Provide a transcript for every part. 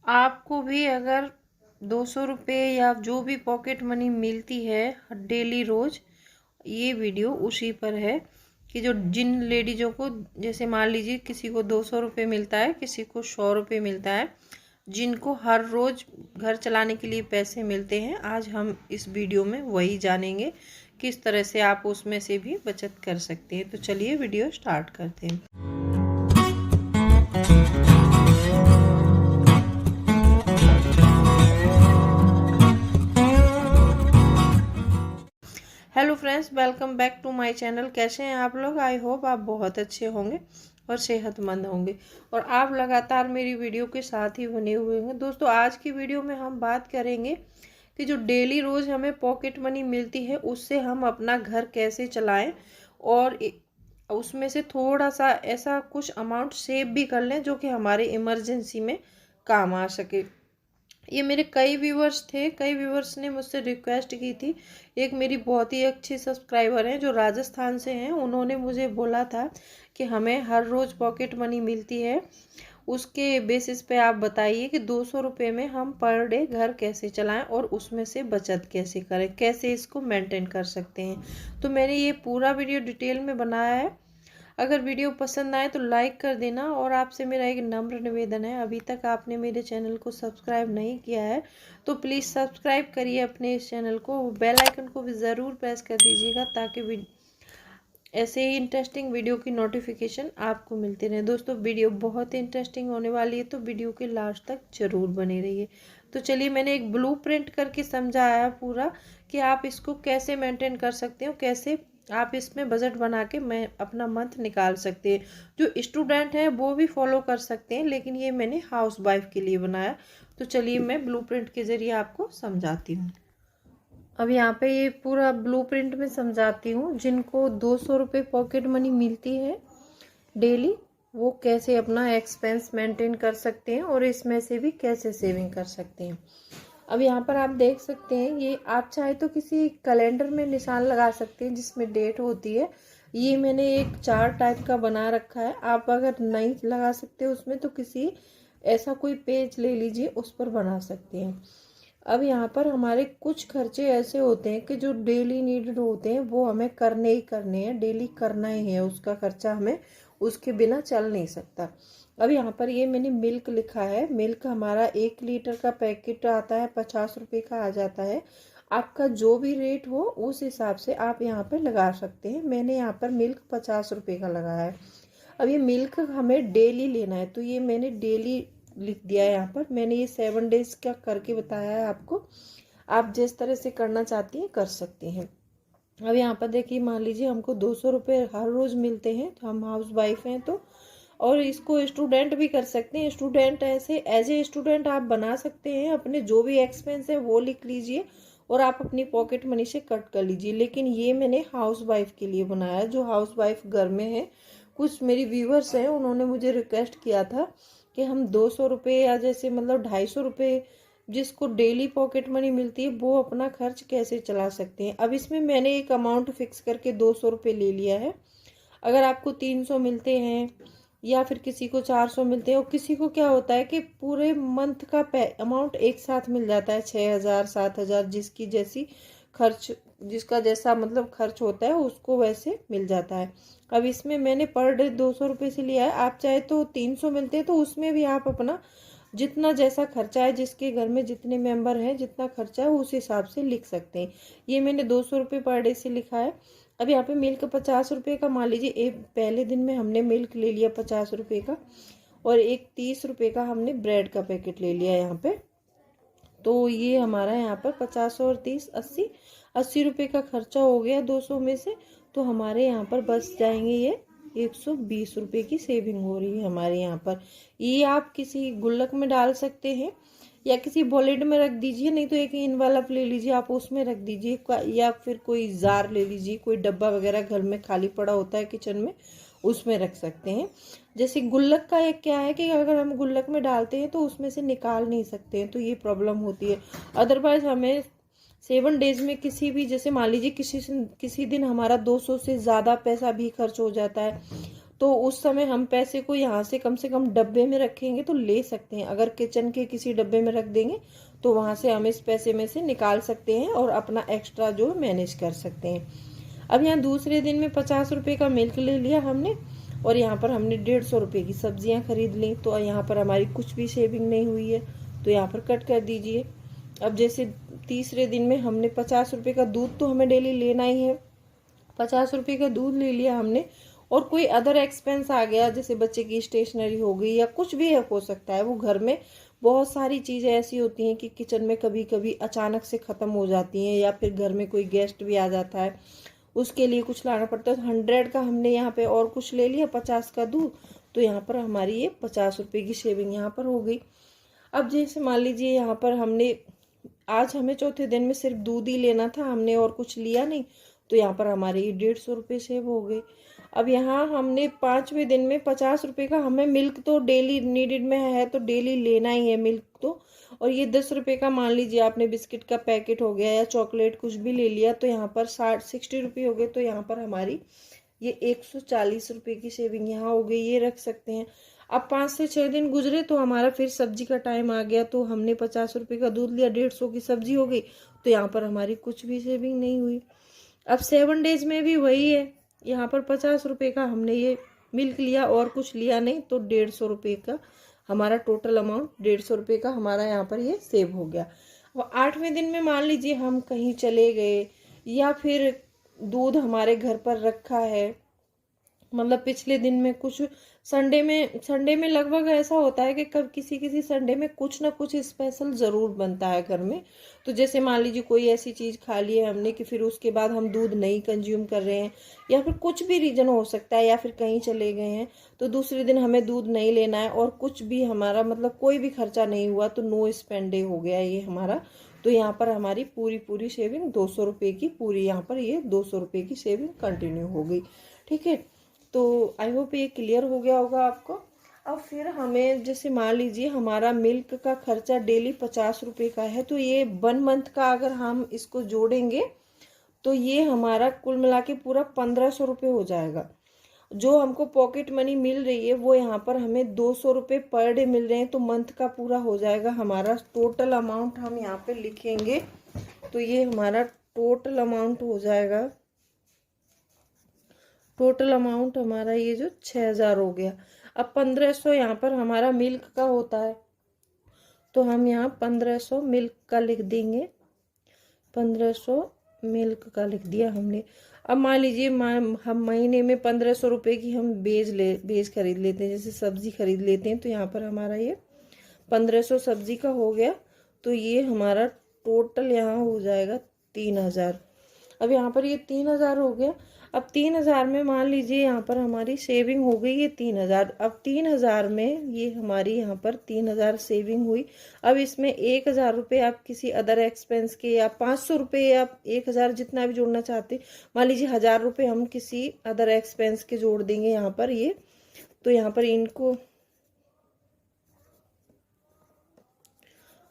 आपको भी अगर 200 रुपये या जो भी पॉकेट मनी मिलती है डेली रोज़, ये वीडियो उसी पर है कि जो जिन लेडीज़ों को, जैसे मान लीजिए किसी को 200 रुपये मिलता है, किसी को 100 रुपये मिलता है, जिनको हर रोज़ घर चलाने के लिए पैसे मिलते हैं, आज हम इस वीडियो में वही जानेंगे किस तरह से आप उसमें से भी बचत कर सकते हैं। तो चलिए वीडियो स्टार्ट करते हैं। Hello friends, welcome back to my channel. कैसे हैं आप लोग? आई होप आप बहुत अच्छे होंगे और सेहतमंद होंगे और आप लगातार मेरी वीडियो के साथ ही बने हुए हैं। दोस्तों, आज की वीडियो में हम बात करेंगे कि जो डेली रोज़ हमें पॉकेट मनी मिलती है उससे हम अपना घर कैसे चलाएं और उसमें से थोड़ा सा ऐसा कुछ अमाउंट सेव भी कर लें जो कि हमारे इमरजेंसी में काम आ सके। ये मेरे कई व्यूवर्स थे, कई व्यूवर्स ने मुझसे रिक्वेस्ट की थी। एक मेरी बहुत ही अच्छी सब्सक्राइबर हैं जो राजस्थान से हैं, उन्होंने मुझे बोला था कि हमें हर रोज़ पॉकेट मनी मिलती है, उसके बेसिस पे आप बताइए कि 200 रुपये में हम पर डे घर कैसे चलाएं और उसमें से बचत कैसे करें, कैसे इसको मेंटेन कर सकते हैं। तो मैंने ये पूरा वीडियो डिटेल में बनाया है। अगर वीडियो पसंद आए तो लाइक कर देना और आपसे मेरा एक नम्र निवेदन है, अभी तक आपने मेरे चैनल को सब्सक्राइब नहीं किया है तो प्लीज़ सब्सक्राइब करिए अपने इस चैनल को, बेल आइकन को भी ज़रूर प्रेस कर दीजिएगा ताकि ऐसे ही इंटरेस्टिंग वीडियो की नोटिफिकेशन आपको मिलती रहे। दोस्तों, वीडियो बहुत इंटरेस्टिंग होने वाली है तो वीडियो के लास्ट तक ज़रूर बने रहिए। तो चलिए, मैंने एक ब्लूप्रिंट करके समझाया है पूरा कि आप इसको कैसे मेंटेन कर सकते हो, कैसे आप इसमें बजट बना के मैं अपना मंथ निकाल सकते हैं। जो स्टूडेंट हैं वो भी फॉलो कर सकते हैं, लेकिन ये मैंने हाउस वाइफ के लिए बनाया। तो चलिए मैं ब्लूप्रिंट के ज़रिए आपको समझाती हूँ। अब यहाँ पे ये पूरा ब्लूप्रिंट में समझाती हूँ। जिनको 200 रुपये पॉकेट मनी मिलती है डेली, वो कैसे अपना एक्सपेंस मेंटेन कर सकते हैं और इसमें से भी कैसे सेविंग कर सकते हैं। अब यहाँ पर आप देख सकते हैं, ये आप चाहे तो किसी कैलेंडर में निशान लगा सकते हैं जिसमें डेट होती है। ये मैंने एक चार्ट टाइप का बना रखा है। आप अगर नहीं लगा सकते उसमें तो किसी ऐसा कोई पेज ले लीजिए, उस पर बना सकते हैं। अब यहाँ पर हमारे कुछ खर्चे ऐसे होते हैं कि जो डेली नीडेड होते हैं वो हमें करने ही करने हैं, डेली करना ही है उसका खर्चा, हमें उसके बिना चल नहीं सकता। अब यहाँ पर ये मैंने मिल्क लिखा है। मिल्क हमारा 1 लीटर का पैकेट आता है, 50 रुपये का आ जाता है। आपका जो भी रेट हो उस हिसाब से आप यहाँ पर लगा सकते हैं। मैंने यहाँ पर मिल्क 50 रुपये का लगाया है। अब ये मिल्क हमें डेली लेना है तो ये मैंने डेली लिख दिया है। यहाँ पर मैंने ये 7 डेज का करके बताया है आपको। आप जिस तरह से करना चाहती हैं कर सकती हैं। अब यहाँ पर देखिए, मान लीजिए हमको 200 रुपये हर रोज़ मिलते हैं, तो हम हाउस वाइफ हैं तो, और इसको स्टूडेंट भी कर सकते हैं। स्टूडेंट ऐसे एज ए स्टूडेंट आप बना सकते हैं। अपने जो भी एक्सपेंस है वो लिख लीजिए और आप अपनी पॉकेट मनी से कट कर लीजिए। लेकिन ये मैंने हाउस वाइफ के लिए बनाया, जो हाउस वाइफ घर में है। कुछ मेरी व्यूवर्स हैं, उन्होंने मुझे रिक्वेस्ट किया था कि हम 200 रुपये या जैसे मतलब 250 रुपये जिसको डेली पॉकेट मनी मिलती है वो अपना खर्च कैसे चला सकते हैं। अब इसमें मैंने एक अमाउंट फिक्स करके 200 रुपये ले लिया है। अगर आपको 300 मिलते हैं या फिर किसी को 400 मिलते हैं, और किसी को क्या होता है कि पूरे मंथ का अमाउंट एक साथ मिल जाता है, 6,000 7,000, जिसकी जैसी खर्च, जिसका जैसा मतलब खर्च होता है उसको वैसे मिल जाता है। अब इसमें मैंने पर डे 200 रुपये से लिया है। आप चाहे तो 300 मिलते हैं तो उसमें भी आप अपना जितना जैसा खर्चा है, जिसके घर में जितने मेंबर हैं जितना खर्चा है उस हिसाब से लिख सकते हैं। ये मैंने 200 रुपये पर डे से लिखा है। अब यहाँ पे मिल्क 50 रुपये का, मान लीजिए एक पहले दिन में हमने मिल्क ले लिया 50 रुपये का, और एक 30 रुपये का हमने ब्रेड का पैकेट ले लिया यहाँ पे। तो ये हमारा यहाँ पर 50 और 30 80 रुपये का खर्चा हो गया 200 में से। तो हमारे यहाँ पर बच जाएंगे ये 120 रुपये की सेविंग हो रही है हमारे यहाँ पर। ये आप किसी गुल्लक में डाल सकते हैं या किसी वॉलेट में रख दीजिए, नहीं तो एक इनवेलप ले लीजिए, आप उसमें रख दीजिए, या फिर कोई जार ले लीजिए, कोई डब्बा वगैरह घर में खाली पड़ा होता है किचन में, उसमें रख सकते हैं। जैसे गुल्लक का एक क्या है कि अगर हम गुल्लक में डालते हैं तो उसमें से निकाल नहीं सकते हैं, तो ये प्रॉब्लम होती है। अदरवाइज हमें 7 डेज में किसी भी, जैसे मान लीजिए किसी दिन हमारा 200 से ज़्यादा पैसा भी खर्च हो जाता है, तो उस समय हम पैसे को यहाँ से कम डब्बे में रखेंगे तो ले सकते हैं। अगर किचन के किसी डब्बे में रख देंगे तो वहाँ से हम इस पैसे में से निकाल सकते हैं और अपना एक्स्ट्रा जो मैनेज कर सकते हैं। अब यहाँ दूसरे दिन में 50 रुपये का मिल्क ले लिया हमने और यहाँ पर हमने 150 रुपये की सब्जियाँ खरीद ली। तो यहाँ पर हमारी कुछ भी सेविंग नहीं हुई है, तो यहाँ पर कट कर दीजिए। अब जैसे तीसरे दिन में हमने 50 रुपये का दूध तो हमें डेली लेना ही है, 50 रुपये का दूध ले लिया हमने। और कोई अदर एक्सपेंस आ गया, जैसे बच्चे की स्टेशनरी हो गई या कुछ भी हो सकता है, वो घर में बहुत सारी चीज़ें ऐसी होती हैं कि किचन में कभी कभी अचानक से ख़त्म हो जाती हैं, या फिर घर में कोई गेस्ट भी आ जाता है, उसके लिए कुछ लाना पड़ता है। तो 100 का हमने यहाँ पे और कुछ ले लिया, 50 का दूध, तो यहाँ पर हमारी ये 50 रुपये की सेविंग यहाँ पर हो गई। अब जैसे मान लीजिए यहाँ पर हमने आज हमें चौथे दिन में सिर्फ दूध ही लेना था, हमने और कुछ लिया नहीं, तो यहाँ पर हमारे ये 150 रुपये सेव हो गए। अब यहाँ हमने 5वें दिन में 50 रुपये का, हमें मिल्क तो डेली नीडेड में है तो डेली लेना ही है मिल्क तो, और ये 10 रुपये का मान लीजिए आपने बिस्किट का पैकेट हो गया या चॉकलेट कुछ भी ले लिया, तो यहाँ पर 60 रुपये हो गए। तो यहाँ पर हमारी ये 140 रुपये की सेविंग यहाँ हो गई, ये रख सकते हैं। अब 5 से 6 दिन गुजरे तो हमारा फिर सब्जी का टाइम आ गया, तो हमने 50 रुपये का दूध लिया, 150 की सब्जी हो गई, तो यहाँ पर हमारी कुछ भी सेविंग नहीं हुई। अब 7 डेज में भी वही है, यहाँ पर 50 रुपये का हमने ये मिल्क लिया और कुछ लिया नहीं, तो 150 रुपये का हमारा टोटल अमाउंट 150 रुपये का हमारा यहाँ पर ये सेव हो गया। अब 8वें दिन में मान लीजिए हम कहीं चले गए या फिर दूध हमारे घर पर रखा है, मतलब पिछले दिन में कुछ संडे में लगभग ऐसा होता है कि कब किसी संडे में कुछ ना कुछ स्पेशल ज़रूर बनता है घर में। तो जैसे मान लीजिए कोई ऐसी चीज़ खा ली है हमने कि फिर उसके बाद हम दूध नहीं कंज्यूम कर रहे हैं, या फिर कुछ भी रीज़न हो सकता है, या फिर कहीं चले गए हैं तो दूसरे दिन हमें दूध नहीं लेना है और कुछ भी हमारा मतलब कोई भी खर्चा नहीं हुआ, तो नो स्पेंड डे हो गया ये हमारा। तो यहाँ पर हमारी पूरी सेविंग 200 रुपये की पूरी, यहाँ पर ये 200 रुपये की सेविंग कंटिन्यू हो गई। ठीक है, तो आई होप ये क्लियर हो गया होगा आपको। अब फिर हमें जैसे मान लीजिए हमारा मिल्क का खर्चा डेली 50 रुपये का है, तो ये 1 मंथ का अगर हम इसको जोड़ेंगे तो ये हमारा कुल मिला के पूरा 1500 रुपये हो जाएगा। जो हमको पॉकेट मनी मिल रही है वो यहाँ पर हमें 200 रुपये पर डे मिल रहे हैं, तो मंथ का पूरा हो जाएगा हमारा टोटल अमाउंट। हम यहाँ पे लिखेंगे तो ये हमारा टोटल अमाउंट हो जाएगा, टोटल अमाउंट हमारा ये जो 6000 हो गया। अब 1500 यहाँ पर हमारा मिल्क का होता है, तो हम यहाँ 1500 मिल्क का लिख देंगे, 1500 मिल्क का लिख दिया हमने। अब मान लीजिए हम महीने में 1500 रुपये की हम बेज खरीद लेते हैं, जैसे सब्जी खरीद लेते हैं, तो यहाँ पर हमारा ये 1500 सब्जी का हो गया, तो ये हमारा टोटल यहाँ हो जाएगा 3000। अब यहाँ पर ये 3000 हो गया। अब 3000 में मान लीजिए यहाँ पर हमारी सेविंग हो गई है 3000। अब 3000 में ये हमारी यहाँ पर 3000 सेविंग हुई। अब इसमें 1000 रुपये आप किसी अदर एक्सपेंस के, या 500 रुपये या 1000 जितना भी जोड़ना चाहते, मान लीजिए 1000 रुपये हम किसी अदर एक्सपेंस के जोड़ देंगे यहाँ पर ये, तो यहाँ पर इनको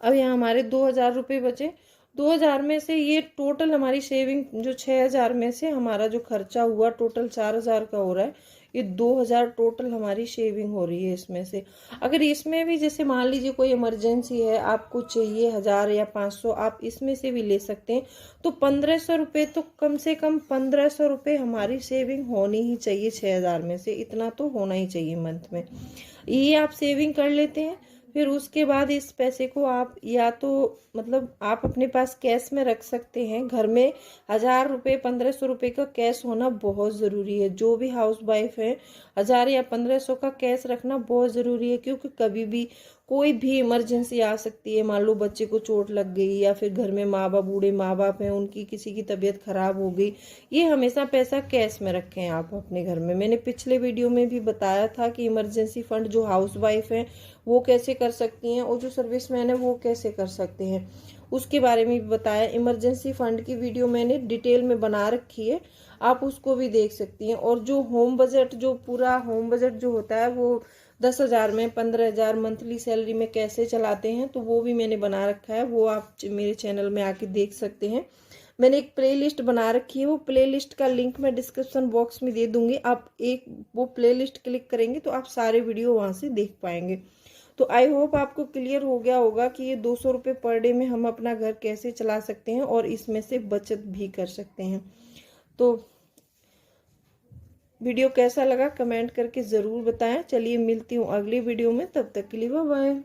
अब यहाँ हमारे 2000 रुपये बचे। 2000 में से ये टोटल हमारी सेविंग जो 6000 में से हमारा जो खर्चा हुआ टोटल 4000 का हो रहा है, ये 2000 टोटल हमारी सेविंग हो रही है इसमें से। अगर इसमें भी जैसे मान लीजिए कोई इमरजेंसी है, आपको चाहिए 1000 या 500, आप इसमें से भी ले सकते हैं, तो 1500 रुपये, तो कम से कम 1500 रुपये हमारी सेविंग होनी ही चाहिए 6000 में से, इतना तो होना ही चाहिए मंथ में। ये आप सेविंग कर लेते हैं, फिर उसके बाद इस पैसे को आप या तो मतलब आप अपने पास कैश में रख सकते हैं। घर में 1000 रुपये 1500 रुपये का कैश होना बहुत ज़रूरी है। जो भी हाउस वाइफ है 1000 या 1500 का कैश रखना बहुत ज़रूरी है, क्योंकि कभी भी कोई भी इमरजेंसी आ सकती है। मान लो बच्चे को चोट लग गई, या फिर घर में बूढ़े माँ बाप हैं, उनकी किसी की तबीयत खराब हो गई। ये हमेशा पैसा कैश में रखें आप अपने घर में। मैंने पिछले वीडियो में भी बताया था कि इमरजेंसी फंड जो हाउस वाइफ हैं वो कैसे कर सकती हैं, और जो सर्विसमैन है वो कैसे कर सकते हैं, उसके बारे में भी बताया। इमरजेंसी फंड की वीडियो मैंने डिटेल में बना रखी है, आप उसको भी देख सकती हैं। और जो होम बजट, जो पूरा होम बजट जो होता है वो 10,000 में 15,000 मंथली सैलरी में कैसे चलाते हैं, तो वो भी मैंने बना रखा है, वो आप मेरे चैनल में आके देख सकते हैं। मैंने एक प्लेलिस्ट बना रखी है, वो प्लेलिस्ट का लिंक मैं डिस्क्रिप्शन बॉक्स में दे दूंगी। आप एक वो प्लेलिस्ट क्लिक करेंगे तो आप सारे वीडियो वहाँ से देख पाएंगे। तो आई होप आपको क्लियर हो गया होगा कि ये 200 रुपये पर डे में हम अपना घर कैसे चला सकते हैं और इसमें से बचत भी कर सकते हैं। तो वीडियो कैसा लगा कमेंट करके ज़रूर बताएं। चलिए मिलती हूँ अगली वीडियो में, तब तक के लिए बाय बाय।